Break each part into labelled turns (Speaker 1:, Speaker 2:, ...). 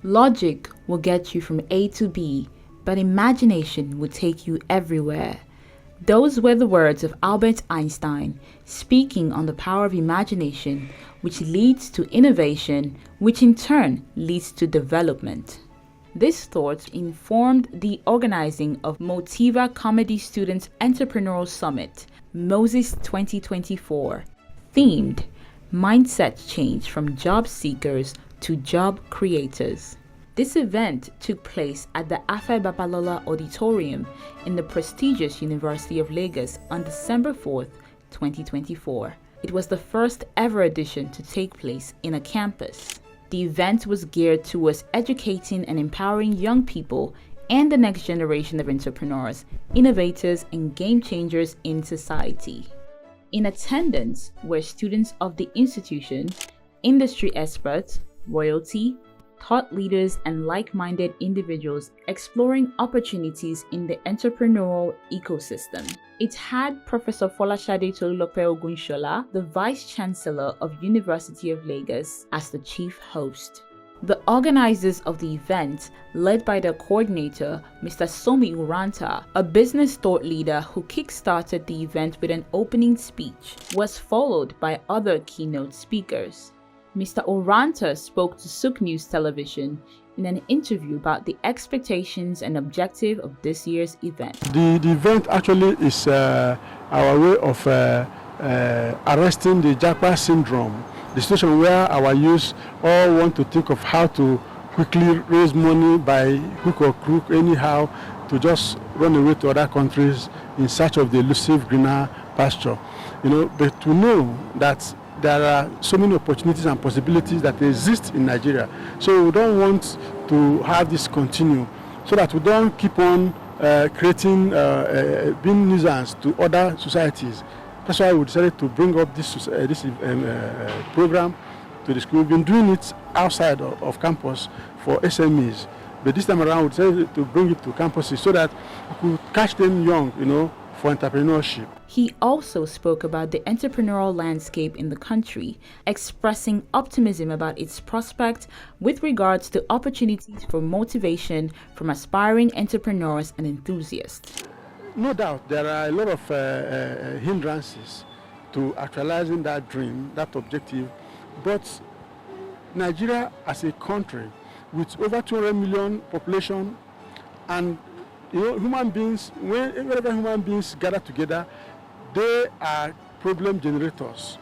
Speaker 1: Logic will get you from A to B, but imagination will take you everywhere. Those were the words of Albert Einstein, speaking on the power of imagination, which leads to innovation, which in turn leads to development. This thought informed the organizing of MotivaComedy Students Entrepreneurial Summit, Moses 2024, themed Mindset Change from Job Seekers to Job Creators. This event took place at the Afe Babalola Auditorium in the prestigious University of Lagos on December 4th, 2024. It was the first ever edition to take place in a campus. The event was geared towards educating and empowering young people and the next generation of entrepreneurs, innovators, and game changers in society. In attendance were students of the institution, industry experts, royalty, thought leaders, and like-minded individuals exploring opportunities in the entrepreneurial ecosystem. It had Professor Folasade Ogunsola, the Vice Chancellor of University of Lagos, as the chief host. The organizers of the event, led by the coordinator, Mr. Somi Uranta, a business thought leader who kick-started the event with an opening speech, was followed by other keynote speakers. Mr. Uranta spoke to Sook News Television in an interview about the expectations and objective of this year's event.
Speaker 2: The event actually is our way of arresting the Japa syndrome, the situation where our youth all want to think of how to quickly raise money by hook or crook anyhow to just run away to other countries in search of the elusive greener pasture. But to know that there are so many opportunities and possibilities that exist in Nigeria. So we don't want to have this continue, so that we don't keep on creating, being nuisance to other societies. That's why we decided to bring up this program to the school. We've been doing it outside of campus for SMEs, but this time around we decided to bring it to campuses so that we could catch them young, for entrepreneurship.
Speaker 1: He also spoke about the entrepreneurial landscape in the country, expressing optimism about its prospect with regards to opportunities for motivation from aspiring entrepreneurs and enthusiasts.
Speaker 2: No doubt, there are a lot of hindrances to actualizing that dream, that objective, but Nigeria as a country with over 200 million population, and human beings, whenever human beings gather together, they are problem generators.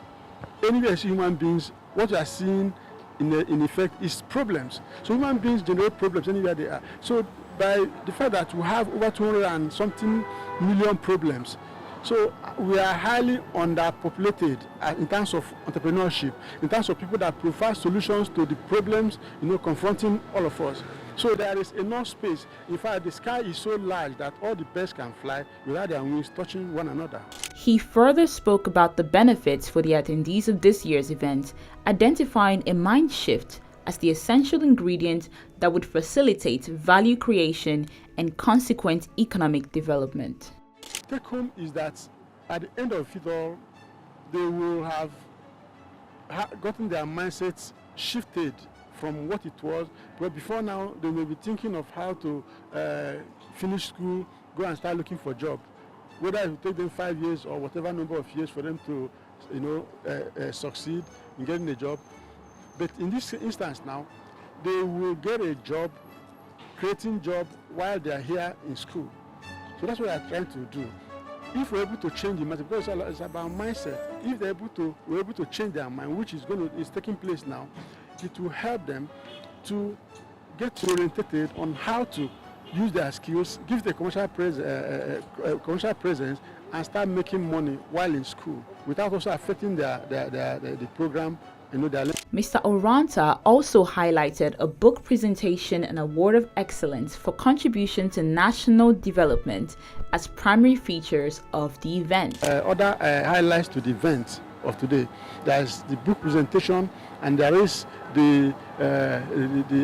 Speaker 2: Anywhere you see human beings, what you are seeing in effect is problems. So human beings generate problems anywhere they are. So by the fact that we have over 200 and something million problems, so we are highly underpopulated in terms of entrepreneurship, in terms of people that provide solutions to the problems confronting all of us. So there is enough space. In fact, the sky is so large that all the birds can fly without their wings touching one another.
Speaker 1: He further spoke about the benefits for the attendees of this year's event, identifying a mind shift as the essential ingredient that would facilitate value creation and consequent economic development.
Speaker 2: Take home is that at the end of it all, they will have gotten their mindsets shifted from what it was. But before now, they may be thinking of how to finish school, go and start looking for a job. Whether it will take them 5 years or whatever number of years for them to, succeed in getting a job. But in this instance now, they will get a job, creating job while they are here in school. So that's what I'm trying to do. If we're able to change the mindset, because it's about mindset. If we're able to change their mind, which is taking place now, it will help them to get oriented on how to use their skills, give the commercial presence, and start making money while in school, without also affecting the program.
Speaker 1: Mr. Uranta also highlighted a book presentation and award of excellence for contribution to national development as primary features of the event.
Speaker 2: Other highlights to the event of today, there's the book presentation, and there is the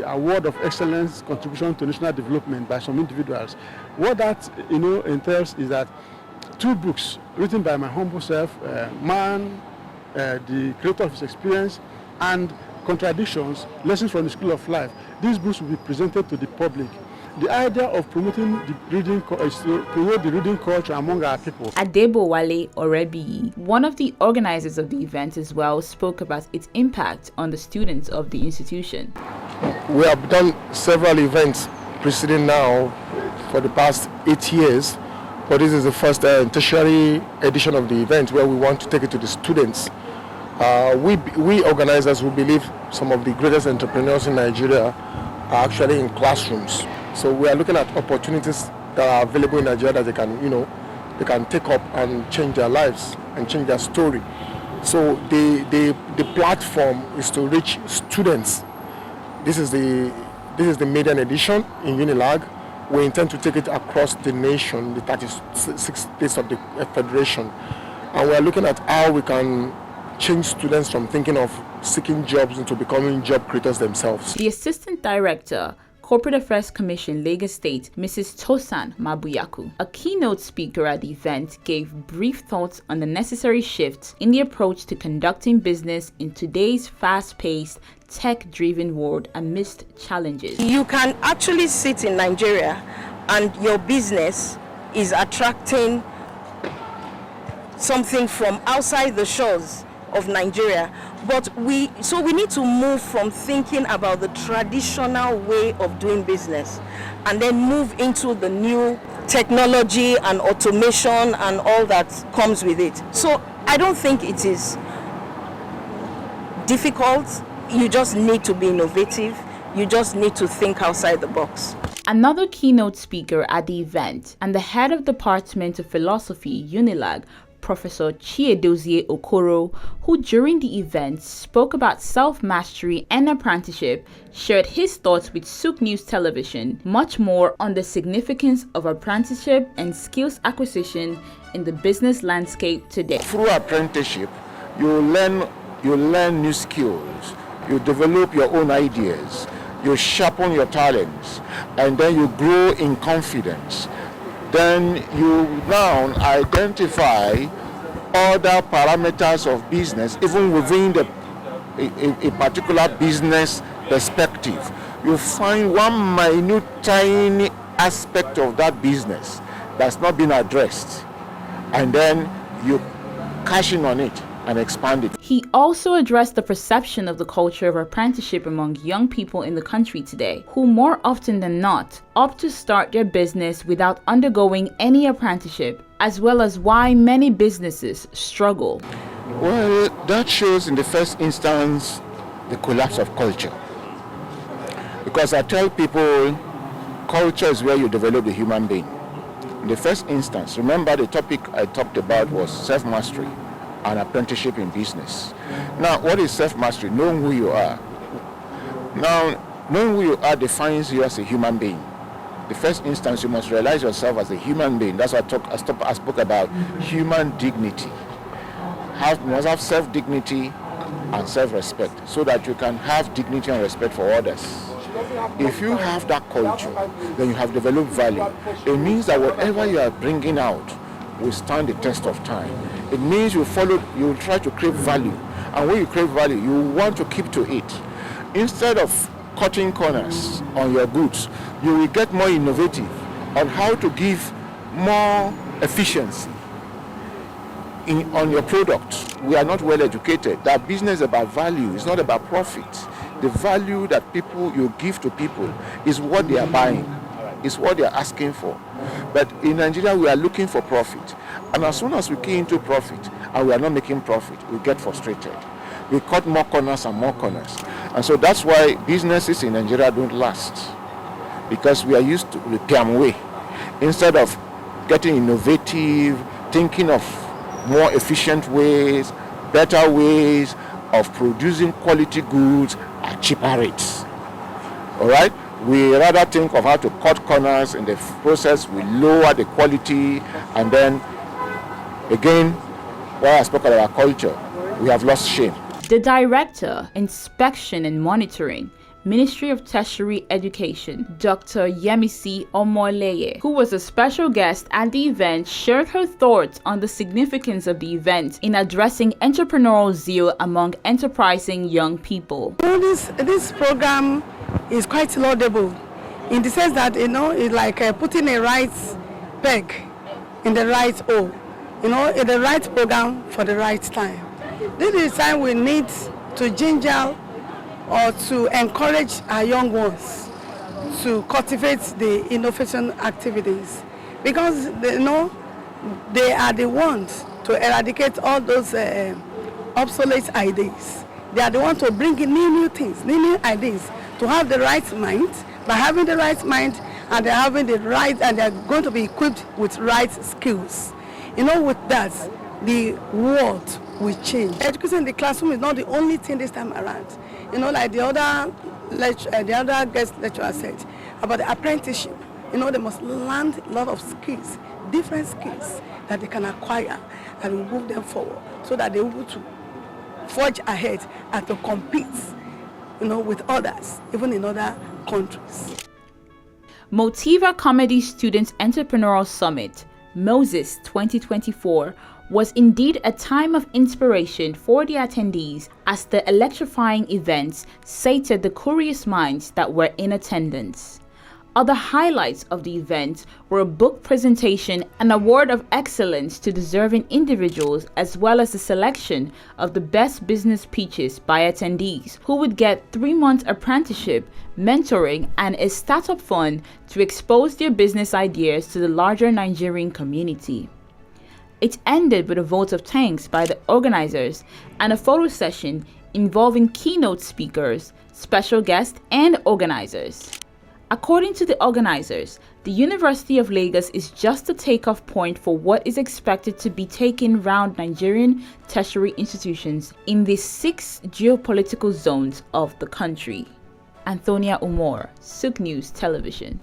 Speaker 2: award of excellence contribution to national development by some individuals. What that entails is that 2 books written by my humble self, the creator of his experience, and contradictions, lessons from the school of life. These books will be presented to the public. The idea of promoting the reading is to promote the reading culture among our people.
Speaker 1: Adebowale Orebi, one of the organizers of the event as well, spoke about its impact on the students of the institution.
Speaker 3: We have done several events preceding now for the past 8 years, but this is the first tertiary edition of the event where we want to take it to the students. We organizers who believe some of the greatest entrepreneurs in Nigeria are actually in classrooms. So we are looking at opportunities that are available in Nigeria that they can take up and change their lives and change their story. So the platform is to reach students. This is the maiden edition in UNILAG. We intend to take it across the nation, the 36 states of the Federation. And we are looking at how we can change students from thinking of seeking jobs into becoming job creators themselves.
Speaker 1: The Assistant Director, Corporate Affairs Commission, Lagos State, Mrs. Tosan Mabuyaku, a keynote speaker at the event, gave brief thoughts on the necessary shifts in the approach to conducting business in today's fast-paced, tech-driven world amidst challenges.
Speaker 4: You can actually sit in Nigeria and your business is attracting something from outside the shores of Nigeria, but we need to move from thinking about the traditional way of doing business and then move into the new technology and automation and all that comes with it. So I don't think it is difficult. You just need to be innovative. You just need to think outside the box.
Speaker 1: Another keynote speaker at the event and the head of Department of Philosophy, UNILAG, Professor Chiedozie Okoro, who during the event spoke about self-mastery and apprenticeship, shared his thoughts with Sook News Television, much more on the significance of apprenticeship and skills acquisition in the business landscape today.
Speaker 5: Through apprenticeship, you learn new skills, you develop your own ideas, you sharpen your talents, and then you grow in confidence. Then you now identify other parameters of business, even within a particular business perspective. You find one minute, tiny aspect of that business that's not been addressed, and then you cash in on it and expand it.
Speaker 1: He also addressed the perception of the culture of apprenticeship among young people in the country today, who more often than not opt to start their business without undergoing any apprenticeship, as well as why many businesses struggle.
Speaker 5: Well, that shows in the first instance the collapse of culture. Because I tell people, culture is where you develop the human being. In the first instance, remember the topic I talked about was self-mastery and apprenticeship in business. Now, what is self-mastery? Knowing who you are. Now, knowing who you are defines you as a human being. The first instance, you must realize yourself as a human being. That's what I spoke about human dignity. You must have self-dignity and self-respect so that you can have dignity and respect for others. If you have that culture, then you have developed value. It means that whatever you are bringing out will stand the test of time. It means you try to create value, and when you create value, you want to keep to it. Instead of cutting corners on your goods, you will get more innovative on how to give more efficiency on your product. We are not well educated. That business is about value, it's not about profit. The value that you give to people is what they are buying, is what they are asking for. But in Nigeria, we are looking for profit. And as soon as we key into profit and we are not making profit, we get frustrated. We cut more corners and more corners. And so that's why businesses in Nigeria don't last. Because we are used to the Piam way. Instead of getting innovative, thinking of more efficient ways, better ways of producing quality goods at cheaper rates. All right? We rather think of how to cut corners. In the process, we lower the quality, and then again, while I spoke about our culture, we have lost shame.
Speaker 1: The Director, Inspection and Monitoring, Ministry of Tertiary Education, Dr. Yemisi Omoleye, who was a special guest at the event, shared her thoughts on the significance of the event in addressing entrepreneurial zeal among enterprising young people.
Speaker 6: This program is quite laudable in the sense that, it's like putting a right peg in the right hole, in the right program for the right time. This is the time we need to ginger or to encourage our young ones to cultivate the innovation activities, because they are the ones to eradicate all those obsolete ideas. They are the ones to bring in new things, new ideas, to have the right mind. By having the right mind, and they're having the right, and they're going to be equipped with right skills. With that, the world will change. Education in the classroom is not the only thing this time around. Like the other guest lecturer said about the apprenticeship. They must learn a lot of skills, different skills that they can acquire and will move them forward, so that they're able to forge ahead and to compete, with others, even in other countries.
Speaker 1: MotivaComedy Students Entrepreneurial Summit, Moses 2024, was indeed a time of inspiration for the attendees, as the electrifying events sated the curious minds that were in attendance. Other highlights of the event were a book presentation, an award of excellence to deserving individuals, as well as a selection of the best business pitches by attendees, who would get 3-month apprenticeship, mentoring, and a startup fund to expose their business ideas to the larger Nigerian community. It ended with a vote of thanks by the organizers and a photo session involving keynote speakers, special guests, and organizers. According to the organizers, the University of Lagos is just a takeoff point for what is expected to be taken round Nigerian tertiary institutions in the 6 geopolitical zones of the country. Antonia Umor, Sook News Television.